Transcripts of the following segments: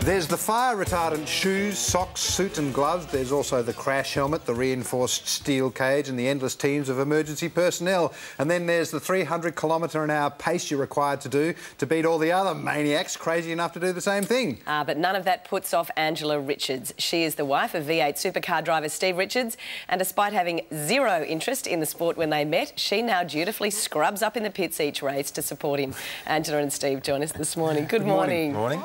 There's the fire-retardant shoes, socks, suit and gloves. There's also the crash helmet, the reinforced steel cage and the endless teams of emergency personnel. And then there's the 300-kilometre-an-hour pace you're required to do to beat all the other maniacs crazy enough to do the same thing. But none of that puts off Angela Richards. She is the wife of V8 supercar driver Steve Richards, and despite having zero interest in the sport when they met, she now dutifully scrubs up in the pits each race to support him. Angela and Steve join us this morning. Good morning. Morning.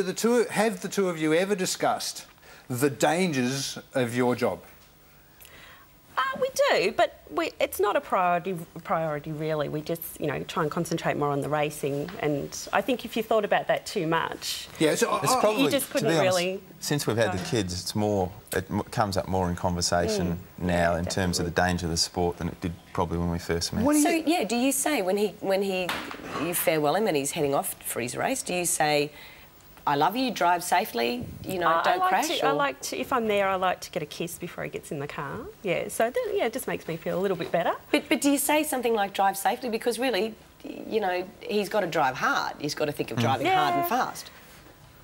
Do the two of you ever discussed the dangers of your job? We do, but it's not a priority really. We just, try and concentrate more on the racing. And I think if you thought about that too much, it's probably, you just couldn't really... Since we've had the kids, it comes up more in conversation now in terms of the danger of the sport than it did probably when we first met. So, yeah, do you say when you farewell him and he's heading off for his race, do you say, I love you, drive safely, don't crash? If I'm there, I like to get a kiss before he gets in the car. Yeah, so it just makes me feel a little bit better. But do you say something like drive safely? Because really, he's got to drive hard. He's got to think of driving hard and fast.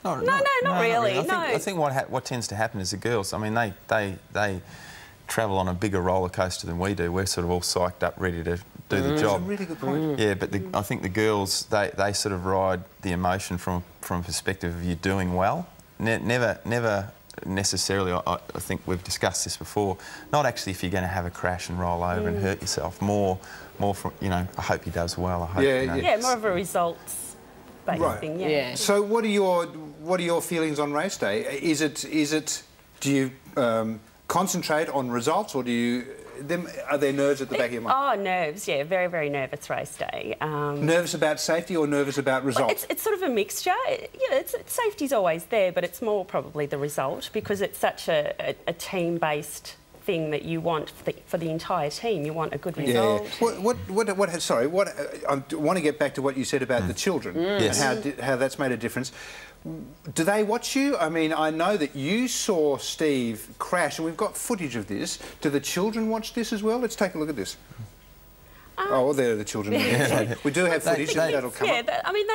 No, not really. I think what tends to happen is the girls, I mean, they travel on a bigger roller coaster than we do. We're sort of all psyched up, ready to do the job. That's a really good point. Yeah, but I think the girls, they sort of ride the emotion from a perspective of you doing well. Never necessarily, I think we've discussed this before, not actually if you're going to have a crash and roll over and hurt yourself, more from, I hope he does well, I hope. Yeah, more of a results-based thing, yeah. So what are your feelings on race day? Do you concentrate on results, or are there nerves at the back of your mind? Oh, nerves, yeah. Very, very nervous race day. Nervous about safety or nervous about results? It's sort of a mixture. Safety's always there, but it's more probably the result because it's such a team-based thing that you want for the entire team. You want a good result. Yeah. Sorry, I want to get back to what you said about the children and how that's made a difference. Do they watch you? I mean, I know that you saw Steve crash, and we've got footage of this. Do the children watch this as well? Let's take a look at this. Oh, well, there are the children. We do have footage that'll come up. I mean,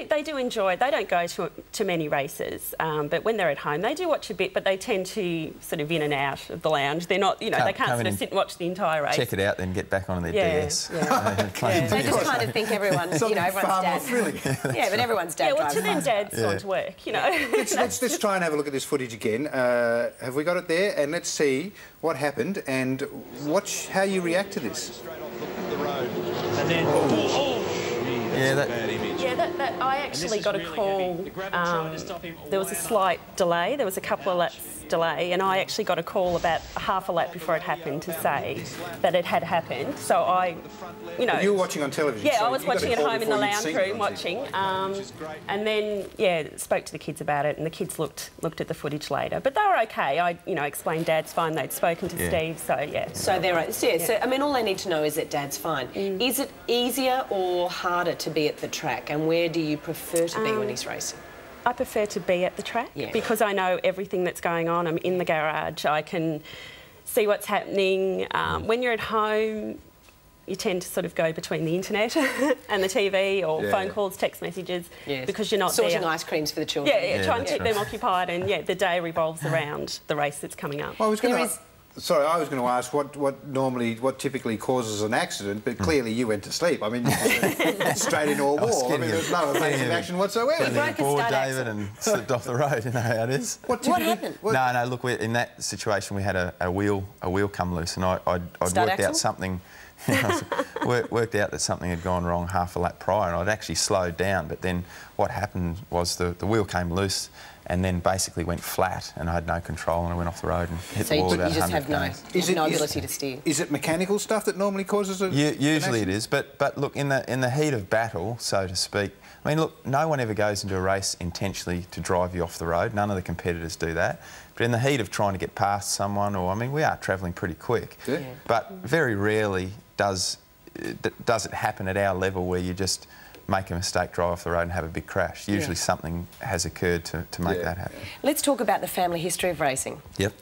they do enjoy it. They don't go to many races, but when they're at home, they do watch a bit, but they tend to sort of in and out of the lounge. They're not, they can't sort of sit and watch the entire race. Check it out, then get back on their DS. They just kind of think everyone's, everyone's dad. Yeah, but everyone's dad. Yeah, well, to them, dad's gone to work, Let's try and have a look at this footage again. Have we got it there? And let's see what happened and watch how you react to this. And then, I actually got a call. There was a slight delay. There was a couple of laps delay, and I actually got a call about half a lap before it happened to say that it had happened. So You were watching on television? Yeah, I was watching at home in the lounge room, watching. And then, spoke to the kids about it, and the kids looked at the footage later. But they were okay. I, explained Dad's fine. They'd spoken to Steve, so yeah. So they're right. So, I mean, all they need to know is that Dad's fine. Is it easier or harder to be at the track, and where do you prefer to be when he's racing? I prefer to be at the track because I know everything that's going on. I'm in the garage. I can see what's happening. When you're at home, you tend to sort of go between the internet and the TV or phone calls, text messages, because you're not sorting there. ice creams for the children. Try and keep them occupied, and the day revolves around the race that's coming up. Well, I was going to ask what typically causes an accident, but clearly you went to sleep. I mean, straight into a wall. I mean, there's no evasive action whatsoever. He broke his stud David and slipped off the road. You know how it is. What happened? No. Look, in that situation, we had a wheel come loose, and I'd worked out something. Worked out that something had gone wrong half a lap prior, and I'd actually slowed down. But then what happened was the wheel came loose, and then basically went flat, and I had no control, and I went off the road and hit the wall about 100 So you just have no ability to steer. Is it mechanical stuff that normally causes a... Usually it is, but look, in the heat of battle, so to speak, I mean, look, no one ever goes into a race intentionally to drive you off the road. None of the competitors do that. But in the heat of trying to get past someone, or, I mean, we are travelling pretty quick, but very rarely does it happen at our level where you just make a mistake, drive off the road and have a big crash. Usually something has occurred to make that happen. Let's talk about the family history of racing. Yep.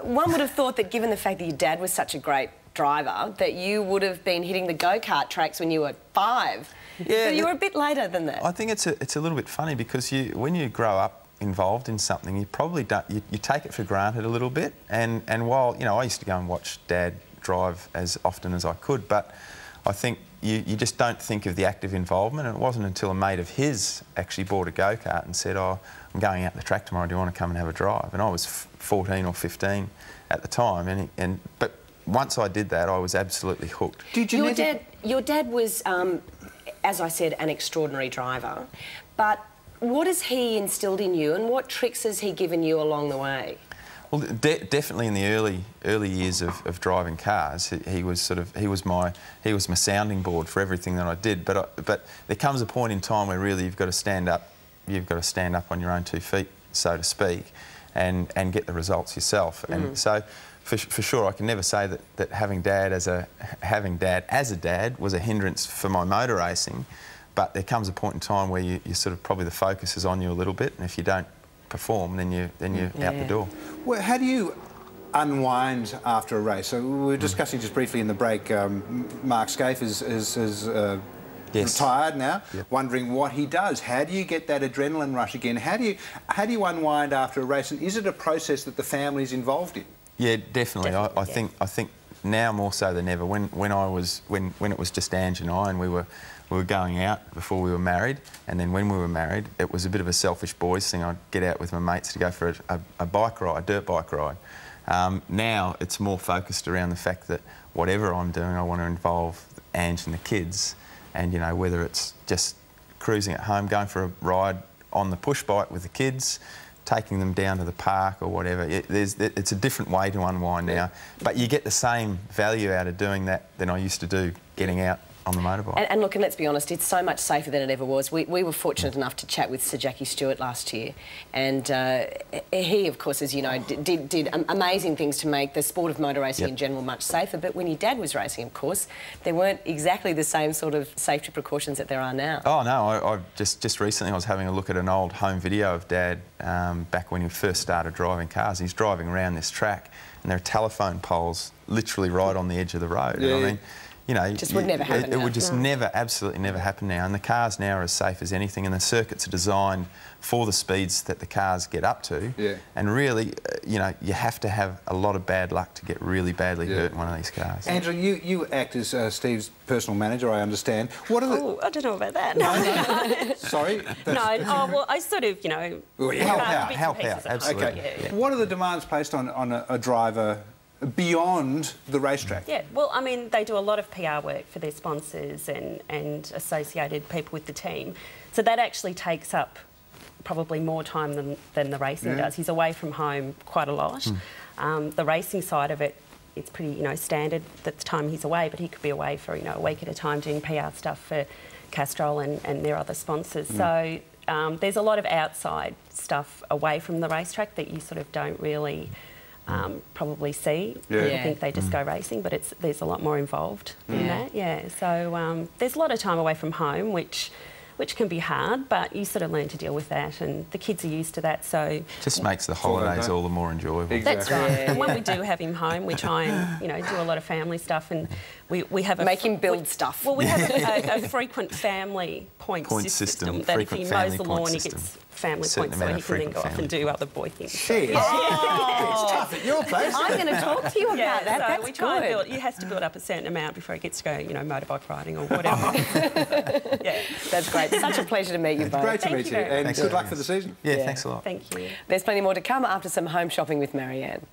One would have thought that given the fact that your dad was such a great driver, that you would have been hitting the go-kart tracks when you were 5. Yeah, but you were a bit later than that. I think it's a little bit funny because when you grow up involved in something, you probably don't, you take it for granted a little bit. And while, you know, I used to go and watch Dad drive as often as I could, but I think you just don't think of the active involvement. And it wasn't until a mate of his actually bought a go-kart and said, oh, I'm going out the track tomorrow, do you want to come and have a drive? And I was 14 or 15 at the time, but once I did that, I was absolutely hooked. Your dad was, as I said, an extraordinary driver, but what has he instilled in you, and what tricks has he given you along the way? Well, definitely in the early years of driving cars, he was my sounding board for everything that I did. But there comes a point in time where really you've got to stand up. You've got to stand up on your own 2 feet, so to speak, and get the results yourself. And so, for sure, I can never say that having Dad as a dad was a hindrance for my motor racing. But there comes a point in time where you sort of probably the focus is on you a little bit, and if you don't perform, then you're out the door. Well, how do you unwind after a race? So we were discussing just briefly in the break. Mark Skaife is retired now, wondering what he does. How do you get that adrenaline rush again? How do you unwind after a race? And is it a process that the family's involved in? Yeah, definitely. I think now more so than ever. When it was just Ange and I, and we were going out before we were married, and then when we were married, it was a bit of a selfish boys thing. I'd get out with my mates to go for a bike ride, a dirt bike ride. Now it's more focused around the fact that whatever I'm doing, I want to involve Ange and the kids, and you know, whether it's just cruising at home, going for a ride on the push bike with the kids, taking them down to the park or whatever. It's a different way to unwind now, but you get the same value out of doing that than I used to do getting out on the motorbike. And look, and let's be honest, it's so much safer than it ever was. We were fortunate enough to chat with Sir Jackie Stewart last year, and he, of course, as you know, did amazing things to make the sport of motor racing in general much safer. But when your dad was racing, of course, there weren't exactly the same sort of safety precautions that there are now. Oh no, I just recently I was having a look at an old home video of Dad back when he first started driving cars. He's driving around this track, and there are telephone poles literally right on the edge of the road. Yeah. And I mean, you know, just would never happen now. It would just absolutely never happen now. And the cars now are as safe as anything, and the circuits are designed for the speeds that the cars get up to. Yeah. And really, you know, you have to have a lot of bad luck to get really badly hurt in one of these cars. Angela, you act as Steve's personal manager, I understand. What are the... Oh, I don't know about that. No. Sorry? No, oh, well, I sort of, you know... Help out, absolutely. Okay. Yeah. What are the demands placed on a driver beyond the racetrack? Yeah, well, I mean, they do a lot of PR work for their sponsors and associated people with the team. So that actually takes up probably more time than the racing does. He's away from home quite a lot. The racing side of it, it's pretty, you know, standard that the time he's away, but he could be away for, you know, a week at a time doing PR stuff for Castrol and their other sponsors. So there's a lot of outside stuff away from the racetrack that you sort of don't really... probably see. People think they just go racing, but there's a lot more involved in that. Yeah, so there's a lot of time away from home, which can be hard, but you sort of learn to deal with that, and the kids are used to that, so... Just makes the holidays all the more enjoyable. Exactly. That's right. And when we do have him home, we try and, you know, do a lot of family stuff, and we have a... Make him build stuff. Well, we have a frequent family point system that if he mows the lawn, he gets family points, so he can then go off and do other boy things. It's tough at your place. I'm going to talk to you about that. So That's we try and good. he has to build up a certain amount before he gets to go, you know, motorbike riding or whatever. Yeah. That's great. Such a pleasure to meet you both. Great to meet you, and good luck for the season. Yeah, thanks a lot. Thank you. There's plenty more to come after some home shopping with Marianne.